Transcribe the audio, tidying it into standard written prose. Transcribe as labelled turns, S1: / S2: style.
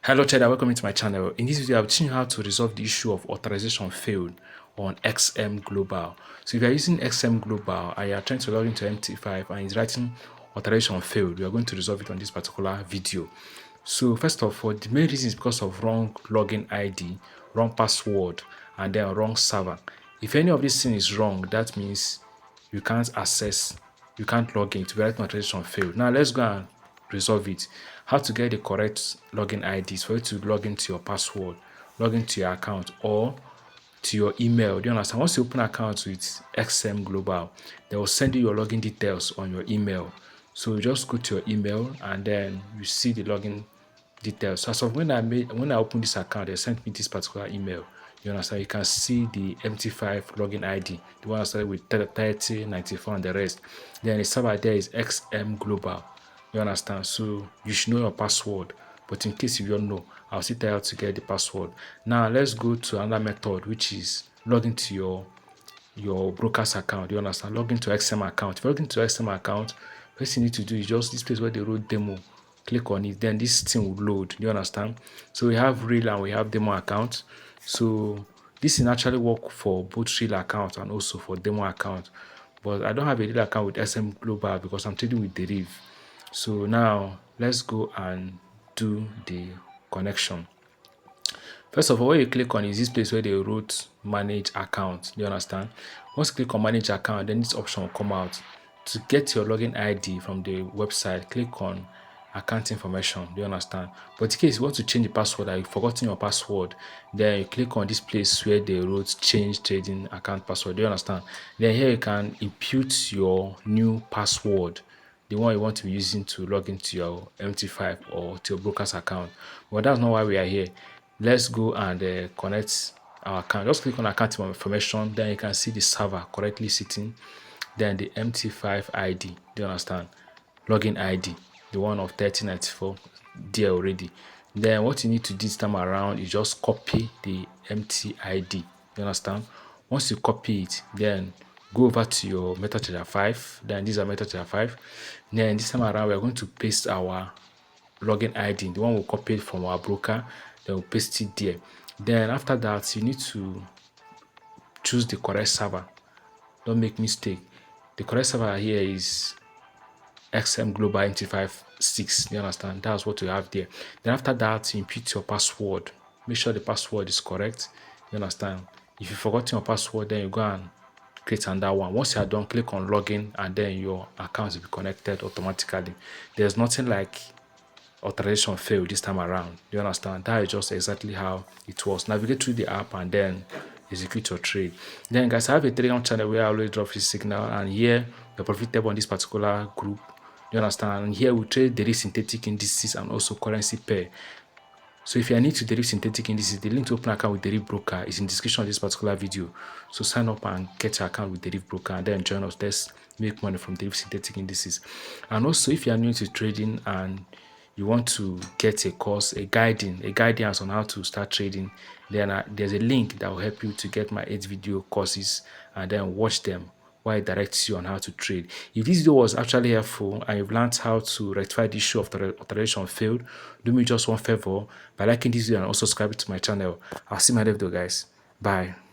S1: Hello trader, welcome to my channel. In this video, I'll teach you how to resolve the issue of authorization failed on XM Global. So if you're using XM Global and you're trying to log into MT5 and it's writing authorization failed, we are going to resolve it on this particular video. So first of all, the main reason is because of wrong login ID, wrong password, and then wrong server. If any of these things is wrong, that means you can't log in. To be writing authorization failed. Now let's go and resolve it. How to get the correct login IDs for you to log into your password, log into your account, or to your email. Do you understand? Once you open account with XM Global, they will send you your login details on your email. So you just go to your email and then you see the login details. So as of when I opened this account, they sent me this particular email. You understand? You can see the MT5 login ID, the one I started with 30, 94, and the rest. Then the server there is XM Global. You understand? So you should know your password. But in case you don't know, I'll still tell you how to get the password. Now let's go to another method, which is log into your broker's account. You understand? Log into XM account. If you log into XM account, first you need to do is just this place where they wrote demo. Click on it, then this thing will load. You understand? So we have real and we have demo account. So this will actually work for both real account and also for demo account. But I don't have a real account with SM Global because I'm trading with Deriv. So now let's go and do the connection. First of all, when you click on is this place where they wrote manage account. Do you understand? Once you click on manage account, then this option will come out. To get your login ID from the website, click on account information. Do you understand? But in case you want to change the password or you've forgotten your password, then you click on this place where they wrote change trading account password. Do you understand? Then here you can input your new password, the one you want to be using to log into your MT5 or to your broker's account. But that's not why we are here. Let's go and connect our account. Just click on account information, then you can see the server correctly sitting, then the MT5 ID. Do you understand? Login ID, the one of 3094 there already. Then what you need to do this time around is just copy the MT ID. You understand? Once you copy it, then go over to your MetaTrader 5. Then these are MetaTrader 5. Then this time around, we are going to paste our login ID, the one we copied from our broker. Then we'll paste it there. Then after that, you need to choose the correct server. Don't make mistake. The correct server here is XM Global MT5 6. You understand? That's what you have there. Then after that, you input your password. Make sure the password is correct. You understand? If you forgot your password, then you go and create another one. Once you are done, click on login and then your account will be connected automatically. There's nothing like authorization failed this time around. You understand? That is just exactly how it was. Navigate through the app and then execute your trade. Then guys, I have a Telegram channel where I always drop this signal, and here we're profitable on this particular group. You understand? And here we trade Deriv synthetic indices and also currency pair. So if you are new to Deriv synthetic indices, the link to open account with Deriv broker is in the description of this particular video. So sign up and get your account with Deriv broker and then join us. Let's make money from Deriv synthetic indices. And also if you are new to trading and you want to get a course, a guidance on how to start trading, then there's a link that will help you to get my 8 video courses and then watch them while it directs you on how to trade. If this video was actually helpful and you've learned how to rectify the issue of authorization failed, do me just one favor by liking this video and also subscribing to my channel. I'll see you in my next video, guys. Bye.